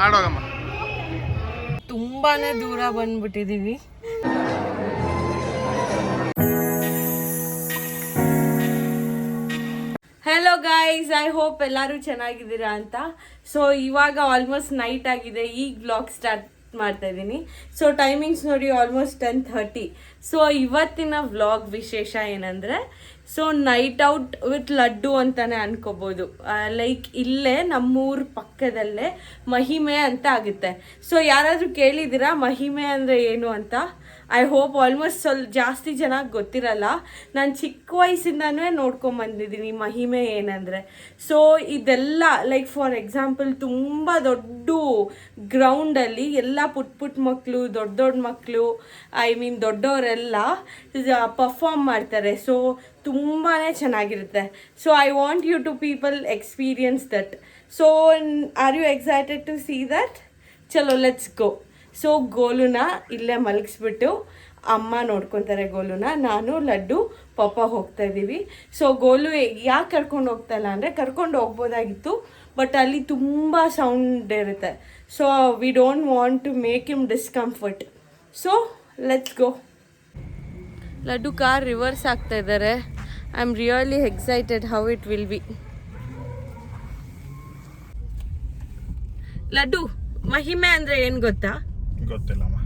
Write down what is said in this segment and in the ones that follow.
ಆಡೋಗಮ್ಮ. ತುಂಬಾನೇ ದೂರ ಬಂದ್ಬಿಟ್ಟಿದೀವಿ. Hello guys, I hope ಎಲ್ಲರೂ ಚೆನ್ನಾಗಿದ್ದೀರಾ ಅಂತ. ಸೊ ಇವಾಗ ಆಲ್ಮೋಸ್ಟ್ ನೈಟ್ ಆಗಿದೆ, ಈಗ ವ್ಲಾಗ್ ಸ್ಟಾರ್ಟ್ ಮಾಡ್ತಾ ಇದ್ದೀನಿ. ಸೊ ಟೈಮಿಂಗ್ಸ್ ನೋಡಿ ಆಲ್ಮೋಸ್ಟ್ 10:30. ಸೊ ಇವತ್ತಿನ ವ್ಲಾಗ್ ವಿಶೇಷ ಏನಂದರೆ, so night out with laddu ಅಂತಾನೆ ಅನ್ಕೋಬೋದು. ಲೈಕ್ ಇಲ್ಲೇ ನಮ್ಮೂರ ಪಕ್ಕದಲ್ಲೇ ಮಹಿಮೆ ಅಂತ ಆಗುತ್ತೆ. ಸೊ ಯಾರಾದರೂ ಕೇಳಿದ್ದೀರಾ ಮಹಿಮೆ ಅಂದರೆ ಏನು ಅಂತ? ಐ ಹೋಪ್ ಆಲ್ಮೋಸ್ಟ್ ಜಾಸ್ತಿ ಜನ ಗೊತ್ತಿರಲ್ಲ. ನಾನು ಚಿಕ್ಕ ವಯಸ್ಸಿಂದನೂ ನೋಡ್ಕೊಂಬಂದಿದ್ದೀನಿ ಮಹಿಮೆ ಏನಂದರೆ. ಸೊ ಇದೆಲ್ಲ ಲೈಕ್ ಫಾರ್ ಎಕ್ಸಾಂಪಲ್ ತುಂಬ ದೊಡ್ಡ ಗ್ರೌಂಡಲ್ಲಿ ಎಲ್ಲ ಪುಟ್ ಮಕ್ಕಳು, ದೊಡ್ಡ ಮಕ್ಕಳು, ಐ ಮೀನ್ ದೊಡ್ಡವರೆಲ್ಲ ಪರ್ಫಾರ್ಮ್ ಮಾಡ್ತಾರೆ. ಸೊ ತುಂಬಾ ಚೆನ್ನಾಗಿರುತ್ತೆ. So I want you to people experience that. So are you excited to see that? ಚಲೋ ಲೆಟ್ಸ್ ಗೋ. ಸೊ ಗೋಲುನ ಇಲ್ಲೇ ಮಲಗಿಸ್ಬಿಟ್ಟು ಅಮ್ಮ ನೋಡ್ಕೊತಾರೆ ಗೋಲುನ, ನಾನು ಲಡ್ಡು ಪಾಪ ಹೋಗ್ತಾ ಇದ್ದೀವಿ. ಸೊ ಗೋಲು ಯಾಕೆ ಕರ್ಕೊಂಡು ಹೋಗ್ತಾ ಇಲ್ಲ ಅಂದರೆ, ಕರ್ಕೊಂಡು ಹೋಗ್ಬೋದಾಗಿತ್ತು ಬಟ್ ಅಲ್ಲಿ ತುಂಬ ಸೌಂಡ್ ಇರುತ್ತೆ. So we don't want to make him discomfort. So let's go. Laddu car reverse ಆಗ್ತಾ ಇದ್ದಾರೆ. I am really excited how it will be. Laddu, ಮಹಿಮೆ ಅಂದರೆ ಏನು ಗೊತ್ತಾ? ಗೊತ್ತಿಲ್ಲಮ್ಮ.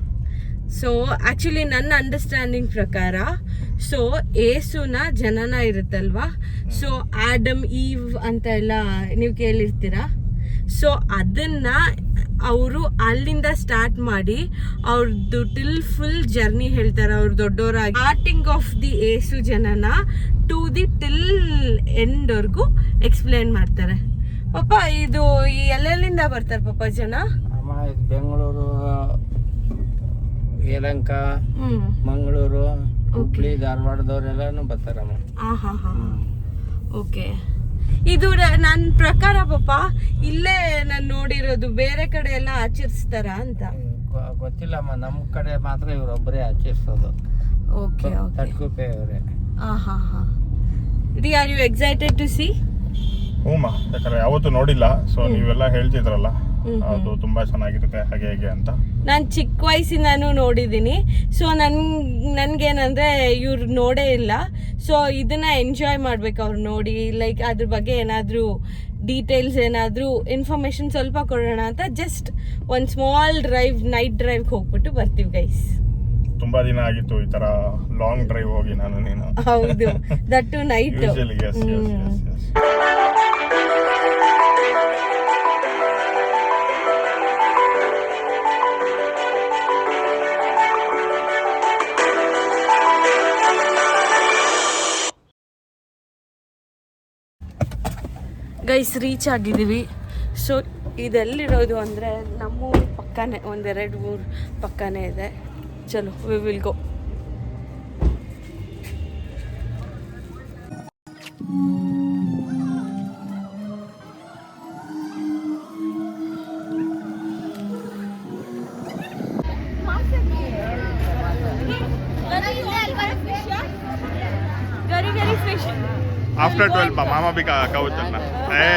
ಸೊ ಆ್ಯಕ್ಚುಲಿ ನನ್ನ ಅಂಡರ್ಸ್ಟ್ಯಾಂಡಿಂಗ್ ಪ್ರಕಾರ, ಸೊ ಏಸುನ ಜನನ ಇರುತ್ತಲ್ವಾ, ಸೊ ಆಡಮ್ ಈವ್ ಅಂತ ಎಲ್ಲ ನೀವು ಕೇಳಿರ್ತೀರಾ. ಸೊ ಅದನ್ನ ಅವರು ಅಲ್ಲಿಂದ ಸ್ಟಾರ್ಟ್ ಮಾಡಿ ಅವ್ರದ್ದು ಟಿಲ್ ಫುಲ್ ಜರ್ನಿ ಹೇಳ್ತಾರೆ. ಅವ್ರು ದೊಡ್ಡವರಾಗಿ ಸ್ಟಾರ್ಟಿಂಗ್ ಆಫ್ ದಿ ಏಸು ಜನನ ಟು ದಿ ಟಿಲ್ ಎಂಡ್ವರೆಗೂ ಎಕ್ಸ್ಪ್ಲೇನ್ ಮಾಡ್ತಾರೆ. ಪಾಪ ಇದು ಎಲ್ಲೆಲ್ಲಿಂದ ಬರ್ತಾರೆ ಪಾಪ ಜನ? ಬೆಂಗಳೂರು, ಯಲಹಂಕ, ಮಂಗಳೂರು, ಹುಬ್ಳಿ, ಧಾರವಾಡದವರೆಲ್ಲಾನು ಬರ್ತಾರಮ್ಮ. ಓಕೆ. ಇದು ನನ್ನ ಪ್ರಕಾರ ಪಾಪ ಇಲ್ಲೇ ನಾನು ನೋಡಿರೋದು, ಬೇರೆ ಕಡೆ ಎಲ್ಲ ಆಚರಿಸ್ತಾರ ಅಂತ ಗೊತ್ತಿಲ್ಲಮ್ಮ. ನಮ್ಮ ಕಡೆ ಮಾತ್ರ ಇವರೊಬ್ಬರೇ ಆಚರಿಸೋದು. ಓಕೆ. ತಟ್ಕುಪೆ ಅವರೇ. Are you excited to see? Hmm, ಯಾಕಂದ್ರೆ ಯಾವತ್ತೂ ನೋಡಿಲ್ಲ. ಸೊ ನೀವೆಲ್ಲ ಹೇಳ್ತಿದ್ರಲ್ಲ, ಅದು ತುಂಬಾ ಚೆನ್ನಾಗಿರುತ್ತೆ ಹಾಗೆ ಹೇಗೆ ಅಂತ. ನಾನು ಚಿಕ್ಕ ವಯಸ್ಸಿಂದಾನು ನೋಡಿದ್ದೀನಿ. ಸೊ ನನ್ಗೇನಂದ್ರೆ ಇವ್ರು ನೋಡೇ ಇಲ್ಲ. ಸೊ ಇದನ್ನ ಎಂಜಾಯ್ ಮಾಡ್ಬೇಕು ಅವ್ರು ನೋಡಿ. ಲೈಕ್ ಅದ್ರ ಬಗ್ಗೆ ಏನಾದರೂ ಡೀಟೇಲ್ಸ್, ಏನಾದರೂ ಇನ್ಫಾರ್ಮೇಶನ್ ಸ್ವಲ್ಪ ಕೊಡೋಣ ಅಂತ ಜಸ್ಟ್ ಒಂದು ಸ್ಮಾಲ್ ಡ್ರೈವ್, ನೈಟ್ ಡ್ರೈವ್ ಹೋಗ್ಬಿಟ್ಟು ಬರ್ತೀವಿ ಗೈಸ್. ತುಂಬಾ ದಿನ ಆಗಿತ್ತು ಈ ತರ ಲಾಂಗ್ ಡ್ರೈವ್ ಹೋಗಿ ನಾನು ನೀನು. ಹೌದು, that tonight. Guys reach ಆಗಿದ್ದೀವಿ. ಸೊ ಇದೆಲ್ಲಿರೋದು ಅಂದರೆ ನಮ್ಮೂರು ಪಕ್ಕನೇ, 1-2 ಊರು ಪಕ್ಕನೇ ಇದೆ. ಚಲೋ, ವಿ ವಿಲ್ ಗೋ. ಗರಿ ಫಿಶ್ आफ्टर 12 मामा भी का उतरना है.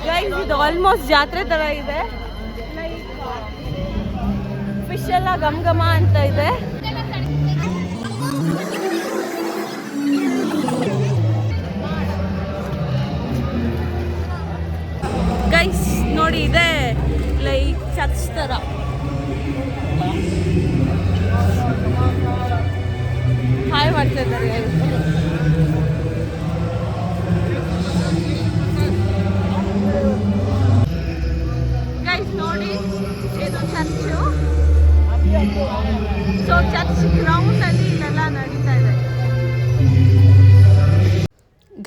ಗೈಸ್ ಇದು ಆಲ್ಮೋಸ್ಟ್ ಜಾತ್ರೆ ತರ ಇದೆ. ಫಿಶ್ ಎಲ್ಲ ಗಮ ಅಂತ ಇದೆ. ಗೈಸ್ ನೋಡಿ, ಇದೆ ಲೈಕ್ ಚರ್ಚ್ ತರ. ಹಾಯ್ ಮಾಡ್ತಾ ಇದ್ದಾರೆ ಗೈಸ್. ನೋಡಿ ಇದು ಚರ್ಚು. ಸೊ ಚರ್ಚ್ ಗ್ರೌಂಡ್ ಅಲ್ಲಿ ಇದೆಲ್ಲ ನಡೀತಾ ಇದೆ.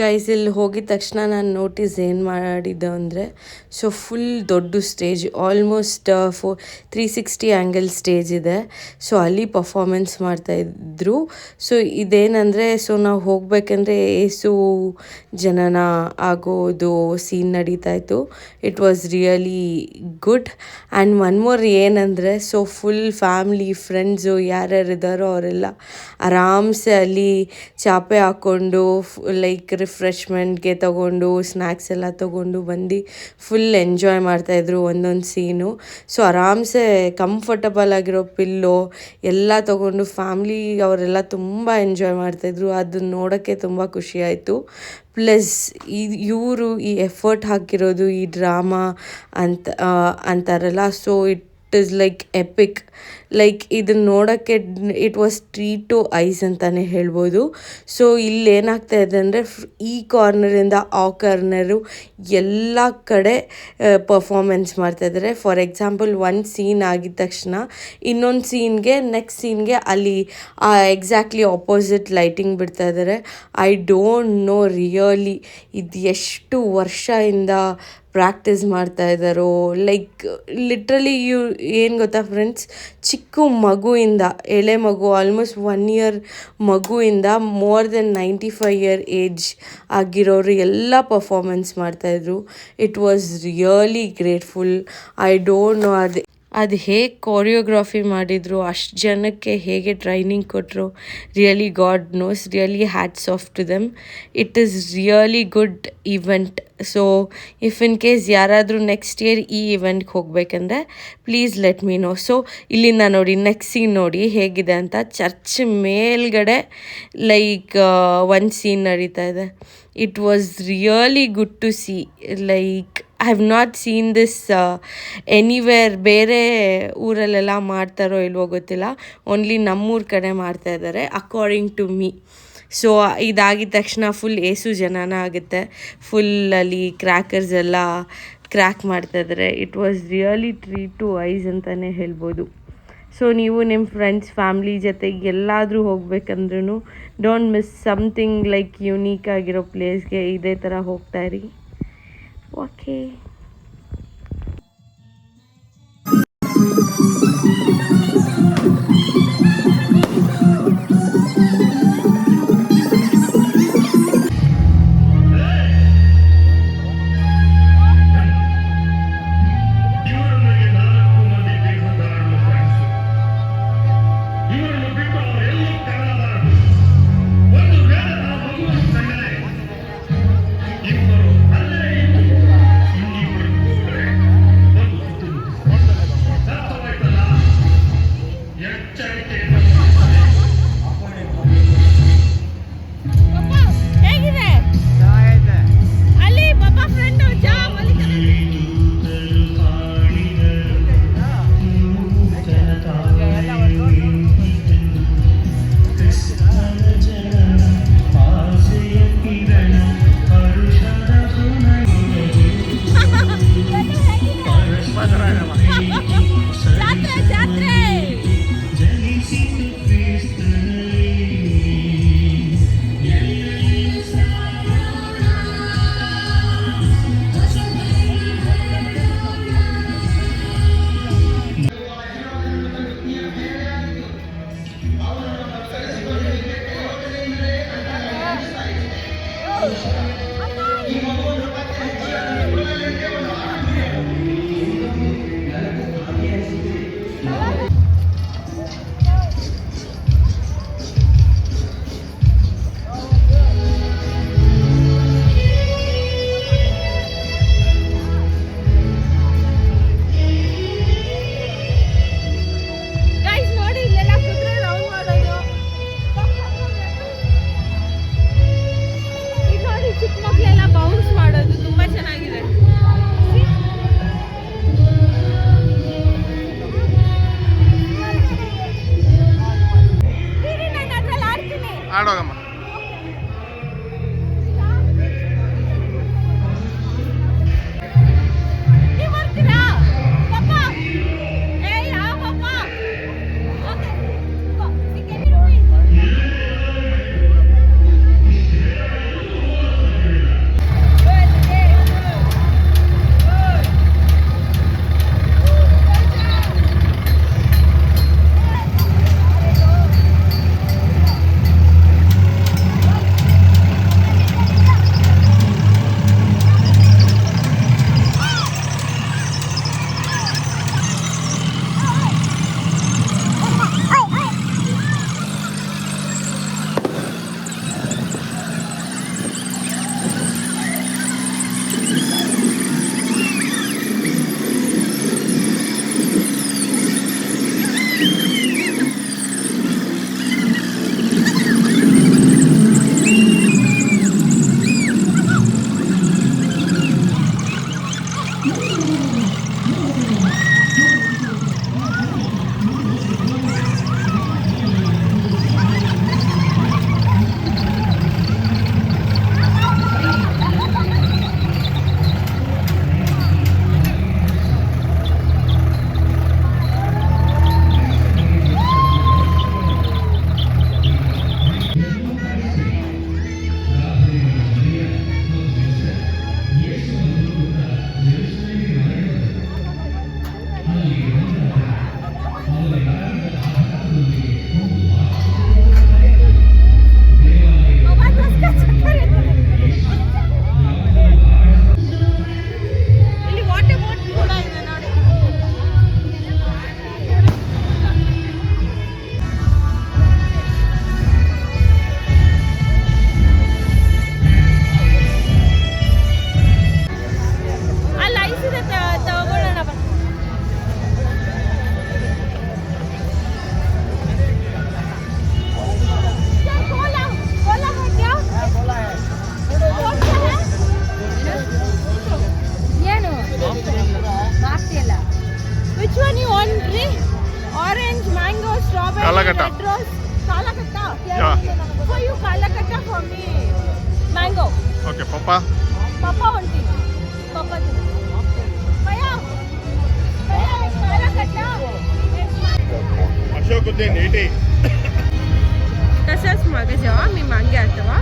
ಗೈಸ್ ಇಲ್ಲಿ ಹೋಗಿದ ತಕ್ಷಣ ನಾನು ನೋಟಿಸ್ ಏನು ಮಾಡಿದ್ದೆ ಅಂದರೆ ಸೊ ಫುಲ್ ದೊಡ್ಡ ಸ್ಟೇಜ್ ಆಲ್ಮೋಸ್ಟ್ 360 ಆ್ಯಂಗಲ್ ಸ್ಟೇಜ್ ಇದೆ. ಸೊ ಅಲ್ಲಿ ಪರ್ಫಾರ್ಮೆನ್ಸ್ ಮಾಡ್ತಾಯಿದ್ರು. ಸೊ ಇದೇನಂದರೆ ಸೊ ನಾವು ಹೋಗಬೇಕಂದ್ರೆ ಏಸು ಜನನ ಆಗೋದು ಸೀನ್ ನಡೀತಾಯಿತ್ತು. It was really good. And one more ಏನಂದರೆ ಸೊ ಫುಲ್ ಫ್ಯಾಮ್ಲಿ ಫ್ರೆಂಡ್ಸು ಯಾರ್ಯಾರಿದ್ದಾರೋ ಅವರೆಲ್ಲ ಆರಾಮ್ಸೆ ಅಲ್ಲಿ ಚಾಪೆ ಹಾಕ್ಕೊಂಡು ಲೈಕ್ ರಿಫ್ರೆಶ್ಮೆಂಟ್ಗೆ ತೊಗೊಂಡು ಸ್ನ್ಯಾಕ್ಸ್ ಎಲ್ಲ ತೊಗೊಂಡು ಬಂದು ಫುಲ್ ಎಂಜಾಯ್ ಮಾಡ್ತಾಯಿದ್ರು ಒಂದೊಂದು ಸೀನು. ಸೊ ಆರಾಮ್ಸೆ ಕಂಫರ್ಟಬಲ್ ಆಗಿರೋ ಪಿಲ್ಲೋ ಎಲ್ಲ ತೊಗೊಂಡು ಫ್ಯಾಮ್ಲಿ ಅವರೆಲ್ಲ ತುಂಬ ಎಂಜಾಯ್ ಮಾಡ್ತಾಯಿದ್ರು. ಅದನ್ನ ನೋಡೋಕ್ಕೆ ತುಂಬ ಖುಷಿ ಆಯಿತು. ಪ್ಲಸ್ ಇವರು ಈ ಎಫರ್ಟ್ ಹಾಕಿರೋದು ಈ ಡ್ರಾಮಾ ಅಂತಾರಲ್ಲ so it is like epic. Like ಇದನ್ನ ನೋಡೋಕ್ಕೆ it was treat to eyes ಅಂತಲೇ ಹೇಳ್ಬೋದು. ಸೊ ಇಲ್ಲಿ ಏನಾಗ್ತಾ ಇದೆ ಅಂದರೆ ಈ ಕಾರ್ನರಿಂದ ಆ ಕಾರ್ನರು ಎಲ್ಲ ಕಡೆ ಪರ್ಫಾರ್ಮೆನ್ಸ್ ಮಾಡ್ತಾಯಿದ್ದಾರೆ. ಫಾರ್ ಎಕ್ಸಾಂಪಲ್ ಒಂದು ಸೀನ್ ಆಗಿದ ತಕ್ಷಣ ಇನ್ನೊಂದು ಸೀನ್ಗೆ ನೆಕ್ಸ್ಟ್ ಸೀನ್ಗೆ ಅಲ್ಲಿ ಎಕ್ಸಾಕ್ಟ್ಲಿ ಆಪೋಸಿಟ್ ಲೈಟಿಂಗ್ ಬಿಡ್ತಾ ಇದ್ದಾರೆ. ಐ ಡೋಂಟ್ ನೋ ರಿಯಲಿ ಇದು ಎಷ್ಟು ವರ್ಷದಿಂದ ಪ್ರಾಕ್ಟೀಸ್ ಮಾಡ್ತಾ ಇದ್ದಾರೋ. ಲೈಕ್ ಲಿಟ್ರಲಿ ಏನು ಗೊತ್ತಾ ಫ್ರೆಂಡ್ಸ್, ಚಿಕ್ಕ ಮಗುವಿಂದ ಎಳೆ ಮಗು ಆಲ್ಮೋಸ್ಟ್ 1 year ಮಗುವಿಂದ ಮೋರ್ ದೆನ್ 95 year ಏಜ್ ಆಗಿರೋರು ಎಲ್ಲ ಪರ್ಫಾರ್ಮೆನ್ಸ್ ಮಾಡ್ತಾಯಿದ್ರು. It was really grateful. I don't know ಅದು ಹೇಗೆ ಕೋರಿಯೋಗ್ರಾಫಿ ಮಾಡಿದರು, ಅಷ್ಟು ಜನಕ್ಕೆ ಹೇಗೆ ಟ್ರೈನಿಂಗ್ ಕೊಟ್ಟರು, really God knows. Really hats off to them. It is really good event. So if in case ಯಾರಾದರೂ ನೆಕ್ಸ್ಟ್ ಇಯರ್ ಈ ಇವೆಂಟ್ಗೆ ಹೋಗಬೇಕಂದ್ರೆ please let me know. So ಇಲ್ಲಿಂದ ನೋಡಿ ನೆಕ್ಸ್ಟ್ ಸೀನ್ ನೋಡಿ ಹೇಗಿದೆ ಅಂತ. ಚರ್ಚ್ ಮೇಲ್ಗಡೆ ಲೈಕ್ ಒಂದು ಸೀನ್ ನಡೀತಾ ಇದೆ. It was really good to see. Like I have not seen this anywhere. ಬೇರೆ ಊರಲ್ಲೆಲ್ಲ ಮಾಡ್ತಾರೋ ಇಲ್ವೋ ಗೊತ್ತಿಲ್ಲ, ಓನ್ಲಿ ನಮ್ಮೂರ ಕಡೆ ಮಾಡ್ತಾಯಿದ್ದಾರೆ ಅಕಾರ್ಡಿಂಗ್ ಟು ಮೀ. ಸೊ ಇದಾಗಿದ ತಕ್ಷಣ ಫುಲ್ ಏಸು ಜನನ ಆಗುತ್ತೆ. ಫುಲ್ಲಲ್ಲಿ ಕ್ರ್ಯಾಕರ್ಸ್ ಎಲ್ಲ ಕ್ರ್ಯಾಕ್ ಮಾಡ್ತಾಯಿದ್ದಾರೆ. It was really treat to eyes ಅಂತಲೇ ಹೇಳ್ಬೋದು. ಸೊ ನೀವು ನಿಮ್ಮ ಫ್ರೆಂಡ್ಸ್ ಫ್ಯಾಮ್ಲಿ ಜೊತೆಗೆ ಎಲ್ಲಾದರೂ ಹೋಗ್ಬೇಕಂದ್ರೂ don't miss something like unique ಆಗಿರೋ ಪ್ಲೇಸ್ಗೆ ಇದೇ ಥರ ಹೋಗ್ತಾಯಿರಿ. ಓಕೆ. ಆಡೋಗಮ್ಮ. Rose, Kalakata. Yeah. For you, Kalakata, for me, mango. Okay papa Papa one thing. Papa thing. Maya, Kalakata. अशोकुद्दीन 80 तसंच मागे जेव्हा मी मागे आहे तेव्हा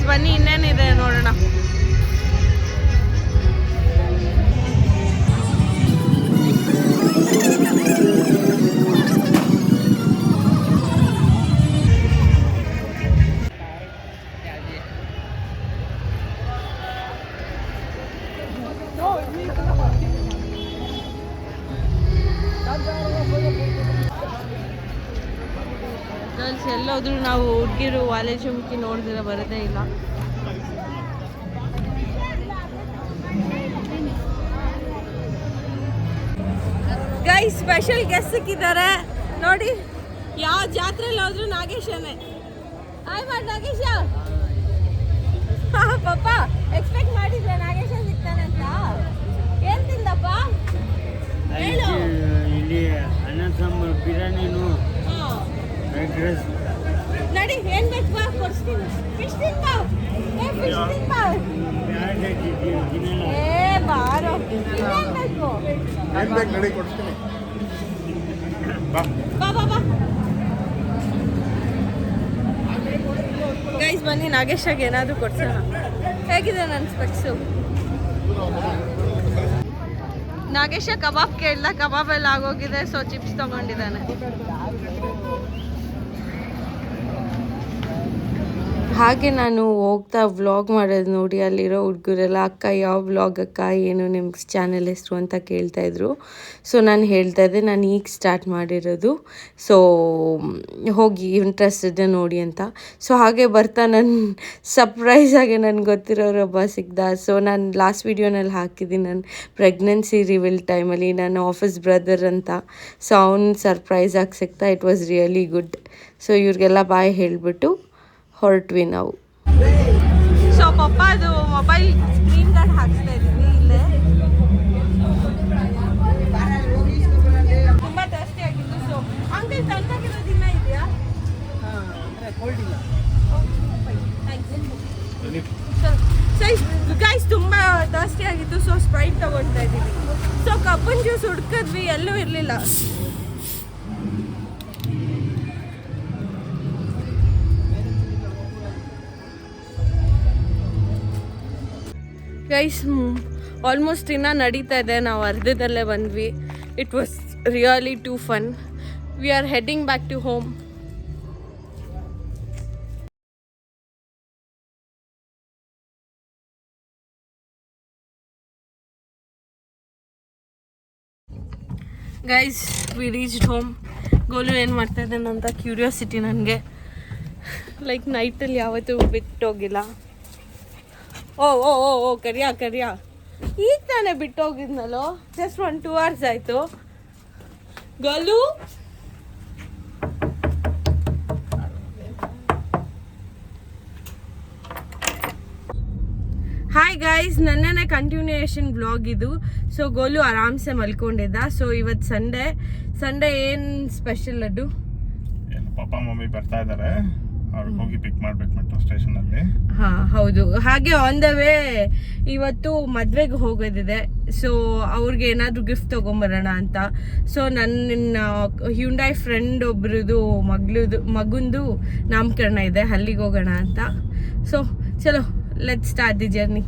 ಬನ್ನಿ ಇನ್ನೇನಿದೆ ನೋಡೋಣ. ಗರ್ಲ್ಸ್ ಎಲ್ಲೋದ್ರೂ ನಾವು ಹುಡುಗಿರು ವಾಲೇಜ್ ಮುಖಿ ನೋಡಿದ್ರೆ ಬರೋದೇ ಇಲ್ಲ. ಗೈಸ್ ಸ್ಪೆಷಲ್ ಗೆಸ್ಟ್ ಸಿಕ್ಕಿದ್ದಾರೆ ನೋಡಿ. ಯಾವ ಜಾತ್ರೆಯಲ್ಲಿ ಹೋದ್ರು ನಾಗೇಶನೇ. ಹಾಯ್ ಮಾಡಿ ನಾಗೇಶ. ಪಪ್ಪ ಎಕ್ಸ್ಪೆಕ್ಟ್ ಮಾಡಿದ್ರೆ ನಾಗೇಶ ಸಿಗ್ತಾನೆ ಅಂತ. ಏನ್ ತಿಂದಪ್ಪ ಹೇಳು. ಇಲ್ಲಿ ಅನ್ನ ಸಾಂಬಾರು ಬಿರಿಯಾನಿನು ನಡಿ ಏನ್ ಬೇಕು ಬಾ ಕೊಡ್ಸ್ತೀನಿ. ಫಿಶ್ ತಿಂದ ಏ ಬಾರೋ ಏನ್ ಬೇಕು ನಡಿ ಕೊಡ್ತೀನಿ ಬಾ ಬಾ ಬಾ ಬಾ. ಗೈಸ್ ಬನ್ನಿ ನಾಗೇಶಾಗೆ ಏನಾದರೂ ಕೊಡ್ಸೋಣ. ಹೇಗಿದೆ ನನ್ನ ಸ್ಪೆಕ್ಸು? ನಾಗೇಶ ಕಬಾಬ್ ಕೇಳ್ದ, ಕಬಾಬ್ ಎಲ್ಲ ಆಗೋಗಿದೆ, ಸೊ ಚಿಪ್ಸ್ ತಗೊಂಡಿದ್ದಾನೆ. ಹಾಗೆ ನಾನು ಹೋಗ್ತಾ ವ್ಲಾಗ್ ಮಾಡೋದು ನೋಡಿ ಅಲ್ಲಿರೋ ಹುಡುಗರೆಲ್ಲ ಅಕ್ಕ ಯಾವ ವ್ಲಾಗ್ ಅಕ್ಕ ಏನು ನಿಮ್ಮ ಚಾನೆಲ್ ಹೆಸರು ಅಂತ ಕೇಳ್ತಾಯಿದ್ರು. ಸೊ ನಾನು ಹೇಳ್ತಾ ಇದ್ದೆ ನಾನು ಈಗ ಸ್ಟಾರ್ಟ್ ಮಾಡಿರೋದು, ಸೊ ಹೋಗಿ ಇಂಟ್ರೆಸ್ಟ್ ಇದೆ ನೋಡಿ ಅಂತ. ಸೊ ಹಾಗೆ ಬರ್ತಾ ನನ್ನ ಸರ್ಪ್ರೈಸಾಗಿ ನನಗೆ ಗೊತ್ತಿರೋರೊಬ್ಬ ಸಿಗ್ದ. ಸೊ ನಾನು ಲಾಸ್ಟ್ ವೀಡಿಯೋನಲ್ಲಿ ಹಾಕಿದ್ದೀನಿ ನನ್ನ ಪ್ರೆಗ್ನೆನ್ಸಿ ರಿವೀಲ್ ಟೈಮಲ್ಲಿ ನನ್ನ ಆಫೀಸ್ ಬ್ರದರ್ ಅಂತ. ಸೊ ಅವ್ನು ಸರ್ಪ್ರೈಸಾಗಿ ಸಿಗ್ತಾ. It was really good. So ಇವ್ರಿಗೆಲ್ಲ ಬಾಯ್ ಹೇಳಿಬಿಟ್ಟು ಹೊರಟ್ವಿ ನಾವು. ಸೊ ಪಪ್ಪ ಅದು ಮೊಬೈಲ್ ಸ್ಕ್ರೀನ್ ಗಾರ್ಡ್ ಹಾಕ್ಸ್ತಾ ಇದ್ದೀವಿ ಇಲ್ಲೇ. ತುಂಬ ಜಾಸ್ತಿ ಆಗಿತ್ತು. ಸೊ ಅಂಕಲ್ ತಂದಾಗಿರೋದು ಇನ್ನೂ ಇದೆಯಾ? ಸೊ ಗೈಸ್ ತುಂಬ ಜಾಸ್ತಿ ಆಗಿತ್ತು. ಸೊ ಸ್ಪ್ರೈಟ್ ತಗೊಳ್ತಾ ಇದ್ದೀವಿ. ಸೊ ಕಬ್ಬನ್ ಜ್ಯೂಸ್ ಹುಡ್ಕಿದ್ವಿ, ಎಲ್ಲೂ ಇರಲಿಲ್ಲ. ಗೈಸ್ ಆಲ್ಮೋಸ್ಟ್ ಇನ್ನೂ ನಡೀತಾ ಇದೆ. ನಾವು ಅರ್ಧದಲ್ಲೇ ಬಂದ್ವಿ. It was really too fun. We are heading back to home. Guys we reached home. Golu ಏನು ಮಾಡ್ತಾ ಇದ್ದಾನೆ ಅಂತ ಕ್ಯೂರಿಯಾಸಿಟಿ ನನಗೆ. ಲೈಕ್ ನೈಟಲ್ಲಿ ಯಾವತ್ತೂ ಬಿಟ್ಟೋಗಿಲ್ಲ. ಓ ಓ ಓ ಓ ಕರಿಯಾ ಈಗ ತಾನೇ ಬಿಟ್ಟೋಗಿದ್ನಲ್ಲೋ. ಜಸ್ಟ್ 1-2 hours ಆಯಿತು. ಗೋಲು ಹಾಯ್ ಗೈಸ್, ನನ್ನೇ ಕಂಟಿನ್ಯೂಯೇಷನ್ ಬ್ಲಾಗ್ ಇದು. ಸೊ ಗೋಲು ಆರಾಮ್ಸೆ ಮಲ್ಕೊಂಡಿದ್ದ. ಸೊ ಇವತ್ತು ಸಂಡೇ ಏನು ಸ್ಪೆಷಲ್ ಅದು? ಪಾಪ ಮಮ್ಮಿ ಬರ್ತಾ ಇದ್ದಾರೆ, ಅವ್ರಿಗೆ ಹೋಗಿ ಪಿಕ್ ಮಾಡ್ಬೇಕು ಮೆಟ್ರೋ ಸ್ಟೇಷನಲ್ಲಿ. ಹಾಂ ಹೌದು. ಹಾಗೆ ಆನ್ ದ ವೇ ಇವತ್ತು ಮದುವೆಗೆ ಹೋಗೋದಿದೆ. ಸೊ ಅವ್ರಿಗೆ ಏನಾದರೂ ಗಿಫ್ಟ್ ತೊಗೊಂಬರೋಣ ಅಂತ. ಸೊ ನನ್ನ ಹ್ಯುಂಡೈ ಫ್ರೆಂಡ್ ಒಬ್ರದ್ದು ಮಗುಂದು ನಾಮಕರಣ ಇದೆ, ಅಲ್ಲಿಗೆ ಹೋಗೋಣ ಅಂತ. ಸೊ ಚಲೋ let's start the journey.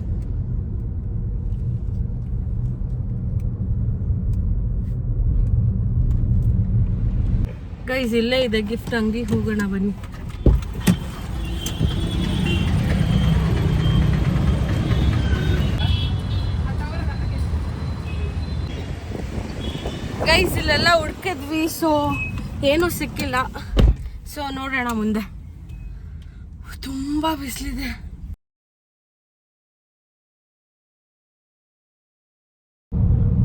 Guys ಇಲ್ಲೇ ಇದೆ ಗಿಫ್ಟ್ ಅಂಗಡಿ, ಹೋಗೋಣ ಬನ್ನಿ. ಗೈಸ್ ಇಲ್ಲೆಲ್ಲ ಹುಡ್ಕಿದ್ವಿ. ಸೊ ಏನೂ ಸಿಕ್ಕಿಲ್ಲ. ಸೊ ನೋಡೋಣ ಮುಂದೆ. ತುಂಬಾ ಬಿಸಿಲಿದೆ.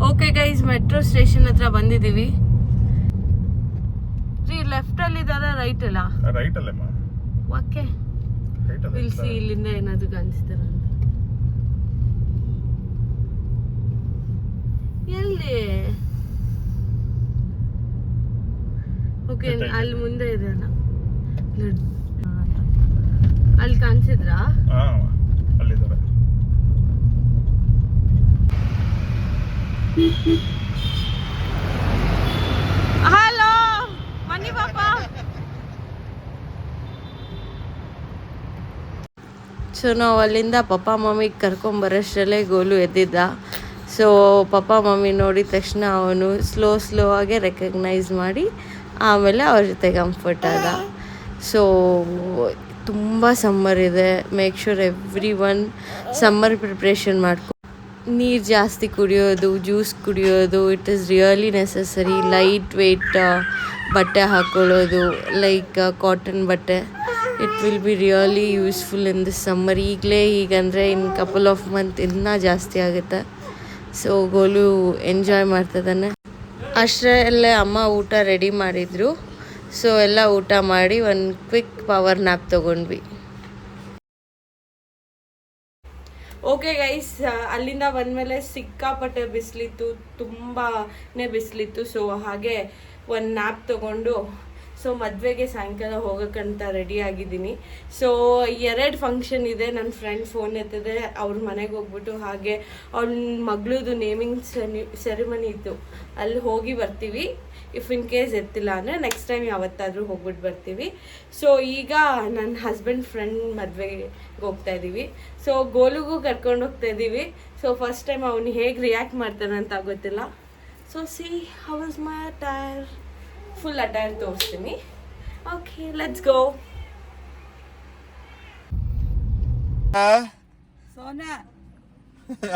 ಓಕೆ ಗೈಸ್, ಮೆಟ್ರೋ ಸ್ಟೇಷನ್ ಹತ್ರ ಬಂದಿದ್ದೀವಿ. ರೀ ಲೆಫ್ಟ್ ಅಲ್ಲಿ ಇದಾರ ರೈಟ್ ಅಲ್ಲ? ರೈಟ್ ಅಲ್ಲೇಮ್ಮ. ಓಕೆ, ಇಲ್ಸಿ ಇಲ್ಲಿಂದ ಏನಾದ್ರು ಕಾಣಿಸ್ತಾರ ಅಂತ. ಎಲ್ಲಿ? ಓಕೆ, ಅಲ್ಲಿ ಮುಂದೆ ಇದೆ ಅಲ್ಲ, ಅಲ್ಲಿ ಕಾಣಿಸಿದ್ರಾ? ಅಲ್ಲಿದ್ದಾರೆ. ಹಲೋ ಬನ್ನಿ ಪಾಪ. ಸೊ ನಾವು ಅಲ್ಲಿಂದ ಪಪ್ಪ ಮಮ್ಮಿಗೆ ಕರ್ಕೊಂಬರೋಷ್ಟರಲ್ಲೇ ಗೋಲು ಎದ್ದಿದ್ದ. ಸೊ ಪಪ್ಪ ಮಮ್ಮಿ ನೋಡಿದ ತಕ್ಷಣ ಅವನು ಸ್ಲೋ ಆಗಿ ರೆಕಗ್ನೈಸ್ ಮಾಡಿ ಆಮೇಲೆ ಅವ್ರ ಜೊತೆ ಕಂಫರ್ಟ್ ಆದ. ಸೊ ತುಂಬ ಸಮ್ಮರ್ ಇದೆ, make sure every one summer preparation ಮಾಡ್ಕೊ. ನೀರು ಜಾಸ್ತಿ ಕುಡಿಯೋದು, ಜ್ಯೂಸ್ ಕುಡಿಯೋದು, it is really necessary. Light weight ಬಟ್ಟೆ ಹಾಕ್ಕೊಳ್ಳೋದು, ಲೈಕ್ ಕಾಟನ್ ಬಟ್ಟೆ, it will be really useful in this summer. ಈಗಲೇ ಹೀಗಂದರೆ ಇನ್ ಕಪಲ್ ಆಫ್ ಮಂತ್ ಇನ್ನೂ ಜಾಸ್ತಿ ಆಗುತ್ತೆ. ಸೊ ಗೋಲು ಎಂಜಾಯ್ ಮಾಡ್ತಿದ್ದಾನೆ. ಅಷ್ಟರಲ್ಲೇ ಅಮ್ಮ ಊಟ ರೆಡಿ ಮಾಡಿದರು. ಸೊ ಎಲ್ಲ ಊಟ ಮಾಡಿ ಒಂದು ಕ್ವಿಕ್ ಪವರ್ ನ್ಯಾಪ್ ತೊಗೊಂಡ್ವಿ. ಓಕೆ ಗೈಸ್, ಅಲ್ಲಿಂದ ಬಂದಮೇಲೆ ಸಿಕ್ಕಾಪಟ್ಟೆ ಬಿಸಿಲಿತ್ತು, ತುಂಬಾ ಬಿಸಿಲಿತ್ತು. ಸೊ ಹಾಗೆ ಒಂದು ನ್ಯಾಪ್ ತೊಗೊಂಡು ಸೊ ಮದುವೆಗೆ ಸಾಯಂಕಾಲ ಹೋಗೋಕ್ಕಂತ ರೆಡಿ ಆಗಿದ್ದೀನಿ. ಸೊ 2 ಫಂಕ್ಷನ್ ಇದೆ. ನನ್ನ ಫ್ರೆಂಡ್ ಫೋನ್ ಎತ್ತಿದೆ, ಅವ್ರ ಮನೆಗೆ ಹೋಗ್ಬಿಟ್ಟು ಹಾಗೆ ಅವ್ಳ ಮಗಳದು ನೇಮಿಂಗ್ ಸೆರೆಮನಿ ಇತ್ತು, ಅಲ್ಲಿ ಹೋಗಿ ಬರ್ತೀವಿ. ಇಫ್ ಇನ್ ಕೇಸ್ ಎತ್ತಿಲ್ಲ ಅಂದರೆ ನೆಕ್ಸ್ಟ್ ಟೈಮ್ ಯಾವತ್ತಾದರೂ ಹೋಗ್ಬಿಟ್ಟು ಬರ್ತೀವಿ. ಸೊ ಈಗ ನನ್ನ ಹಸ್ಬೆಂಡ್ ಫ್ರೆಂಡ್ ಮದುವೆಗೆ ಹೋಗ್ತಾ ಇದ್ದೀವಿ. ಸೊ ಗೋಲುಗೂ ಕರ್ಕೊಂಡು ಹೋಗ್ತಾ ಇದ್ದೀವಿ. ಸೊ ಫಸ್ಟ್ ಟೈಮ್ ಅವನು ಹೇಗೆ ರಿಯಾಕ್ಟ್ ಮಾಡ್ತಾನೆ ಅಂತ ಗೊತ್ತಿಲ್ಲ. So see how is my attire, full attire ತೋರಿಸ್ತೀನಿ. Okay, let's go.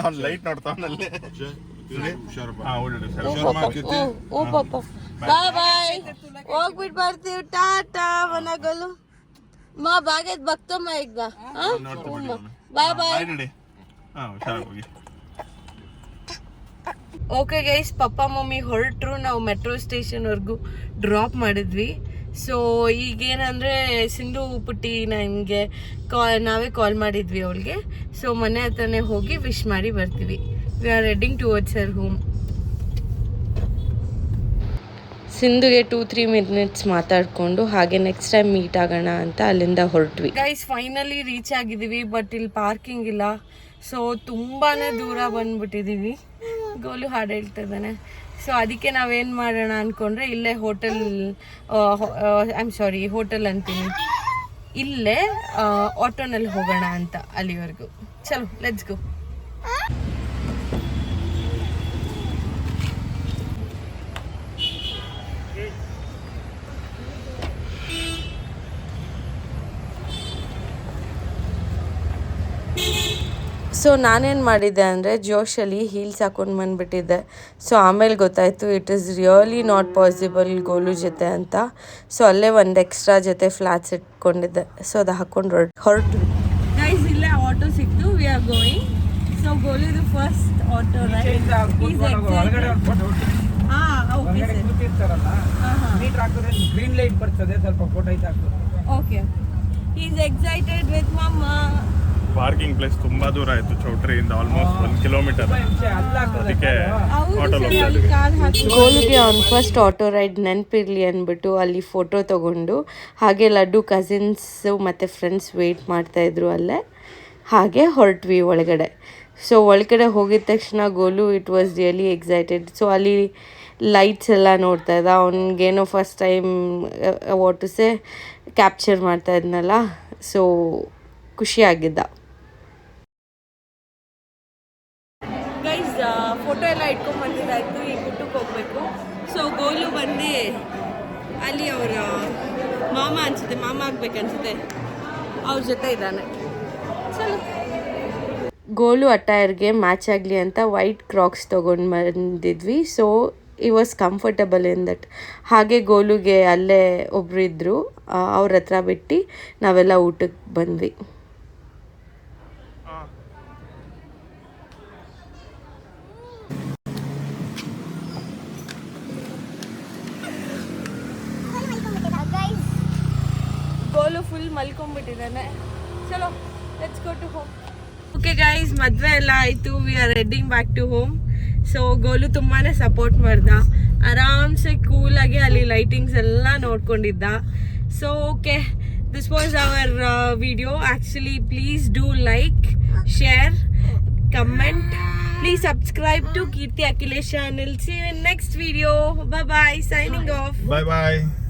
ಅವ್ನು ಲೈಟ್ ನೋಡ್ತಾವನಲ್ಲಿ. ಓ ಪಾಪ, ಬಾಯ್ ಬಾಯ್, ಹೋಗ್ಬಿಟ್ಟು ಬರ್ತೀವಿ, ಟಾಟಾ ಮನಗಲು ಮಾ ಬಾಗೇದ್ ಭಕ್ತಮ್ಮ ಈಗ. ಬಾಯ್ ಬಾಯ್. ಓಕೆ ಗೈಸ್, ಪಪ್ಪ ಮಮ್ಮಿ ಹೊರಟರು, ನಾವು ಮೆಟ್ರೋ ಸ್ಟೇಷನ್ವರೆಗೂ ಡ್ರಾಪ್ ಮಾಡಿದ್ವಿ. ಸೊ ಈಗೇನಂದರೆ ಸಿಂಧು ಪುಟ್ಟಿ ನನಗೆ ನಾವೇ ಕಾಲ್ ಮಾಡಿದ್ವಿ ಅವಳಿಗೆ. ಸೊ ಮನೆ ಹತ್ರನೇ ಹೋಗಿ ವಿಶ್ ಮಾಡಿ ಬರ್ತೀವಿ. We are heading towards her home. ಸಿಂಧುಗೆ 2-3 ಮಿನಿಟ್ಸ್ ಮಾತಾಡಿಕೊಂಡು ಹಾಗೆ ನೆಕ್ಸ್ಟ್ ಟೈಮ್ ಮೀಟ್ ಆಗೋಣ ಅಂತ ಅಲ್ಲಿಂದ ಹೊರಟ್ವಿ. ಗೈಸ್ ಫೈನಲಿ ರೀಚ್ ಆಗಿದ್ದೀವಿ, ಬಟ್ ಇಲ್ಲಿ ಪಾರ್ಕಿಂಗ್ ಇಲ್ಲ. ಸೊ ತುಂಬಾ ದೂರ ಬಂದ್ಬಿಟ್ಟಿದ್ದೀವಿ. ಗೋಲು ಹಾಡು ಹೇಳ್ತಾ ಇದ್ದಾನೆ. ಸೊ ಅದಕ್ಕೆ ನಾವೇನು ಮಾಡೋಣ ಅಂದ್ಕೊಂಡ್ರೆ ಇಲ್ಲೇ ಹೋಟೆಲ್ ಅಂತೀನಿ, ಇಲ್ಲೇ ಆಟೋನಲ್ಲಿ ಹೋಗೋಣ ಅಂತ ಅಲ್ಲಿವರೆಗೂ. ಚಲೋ ಲೆಟ್ಸ್ ಗೋ. ಸೊ ನಾನೇನು ಮಾಡಿದ್ದೆ ಅಂದರೆ ಜೋಶಲ್ಲಿ ಹೀಲ್ಸ್ ಹಾಕೊಂಡು ಬಂದುಬಿಟ್ಟಿದ್ದೆ. ಸೊ ಆಮೇಲೆ ಗೊತ್ತಾಯಿತು it is really not possible goal ಜೊತೆ ಅಂತ. ಸೊ ಅಲ್ಲೇ ಒಂದು ಎಕ್ಸ್ಟ್ರಾ ಜೊತೆ ಫ್ಲಾಟ್ಸ್ ಇಟ್ಕೊಂಡಿದ್ದೆ. ಸೊ ಅದು ಹಾಕ್ಕೊಂಡು ಹೊರಟು ಗೈಸ್. ಇಲ್ಲೇ ಆಟೋ ಸಿಕ್ತು, ವಿ ಆರ್ ಗೋಯಿಂಗ್. ಸೊ ಗೋಲಿದು first auto ride. Green light ಬರ್ತದೆ, ಸ್ವಲ್ಪ ಫೋಟೋ ಐತೆ. ಓಕೆ, ಈಸ್ ಎಕ್ಸೈಟೆಡ್ ವಿತ್ ಮಮ್ಮ. ಪಾರ್ಕಿಂಗ್ ಪ್ಲೇಸ್ ತುಂಬಾ ದೂರ ಆಯ್ತು ಚೌಟ್ರಿಯಿಂದ, ಆಲ್ಮೋಸ್ಟ್ 1 ಕಿಲೋಮೀಟರ್. ಅದಕ್ಕೆ ಗೋಲುಗೆ ಅವ್ನು ಫಸ್ಟ್ ಆಟೋ ರೈಡ್ ನೆನಪಿರಲಿ ಅಂದ್ಬಿಟ್ಟು ಅಲ್ಲಿ ಫೋಟೋ ತೊಗೊಂಡು ಹಾಗೆ ಲಡ್ಡು ಕಸಿನ್ಸು ಮತ್ತು ಫ್ರೆಂಡ್ಸ್ ವೆಯ್ಟ್ ಮಾಡ್ತಾಯಿದ್ರು ಅಲ್ಲೇ. ಹಾಗೆ ಹೊರಟ್ವಿ ಒಳಗಡೆ. ಸೊ ಒಳಗಡೆ ಹೋಗಿದ ತಕ್ಷಣ goal it was really excited. So ಅಲ್ಲಿ ಲೈಟ್ಸ್ ಎಲ್ಲ ನೋಡ್ತಾ ಇದ್ದ. ಅವ್ನಿಗೇನೋ ಫಸ್ಟ್ ಟೈಮ್ ವಾಟಸೇ ಕ್ಯಾಪ್ಚರ್ ಮಾಡ್ತಾ ಇದ್ನಲ್ಲ, ಸೊ ಖುಷಿಯಾಗಿದ್ದ. ಗೈಸ್ ಫೋಟೋ ಎಲ್ಲ ಇಟ್ಕೊಂಡು ಬಂದಿದ್ದಾಯ್ತು, ಈಗ ಊಟಕ್ಕೆ ಹೋಗ್ಬೇಕು. ಸೊ ಗೋಲು ಬಂದು ಅಲ್ಲಿ ಅವರ ಮಾಮ ಅನ್ಸುತ್ತೆ, ಮಾಮ ಆಗ್ಬೇಕನ್ಸುತ್ತೆ, ಅವ್ರ ಜೊತೆ ಇದ್ದಾನೆ. ಚಲೋ. ಗೋಲು ಅಟೈರ್ಗೆ ಮ್ಯಾಚ್ ಆಗಲಿ ಅಂತ ವೈಟ್ ಕ್ರಾಕ್ಸ್ ತೊಗೊಂಡು ಬಂದಿದ್ವಿ. ಸೊ ಈ ವಾಸ್ ಕಂಫರ್ಟಬಲ್ ಇನ್ ದಟ್. ಹಾಗೆ ಗೋಲುಗೆ ಅಲ್ಲೇ ಒಬ್ರು ಇದ್ದರು, ಅವ್ರ ಹತ್ರ ಬಿಟ್ಟು ನಾವೆಲ್ಲ ಊಟಕ್ಕೆ ಬಂದ್ವಿ. ಗೋಲು ಫುಲ್ ಮಲ್ಕೊಂಡ್ಬಿಟ್ಟಿದ್ದಾನೆ. ಚಲೋ let's go to home. Okay guys, ಮದುವೆ ಎಲ್ಲ ಆಯಿತು, we are heading back to home. So Golu ತುಂಬಾ ಸಪೋರ್ಟ್ ಮಾಡ್ದ, ಆರಾಮ್ಸೆ ಕೂಲಾಗಿ ಅಲ್ಲಿ ಲೈಟಿಂಗ್ಸ್ ಎಲ್ಲ ನೋಡ್ಕೊಂಡಿದ್ದ. So okay, this was our video. Actually please do like, share, comment. Please subscribe to Kirti Akhilesh channel. See you in next video. Bye bye. Signing off. Bye bye.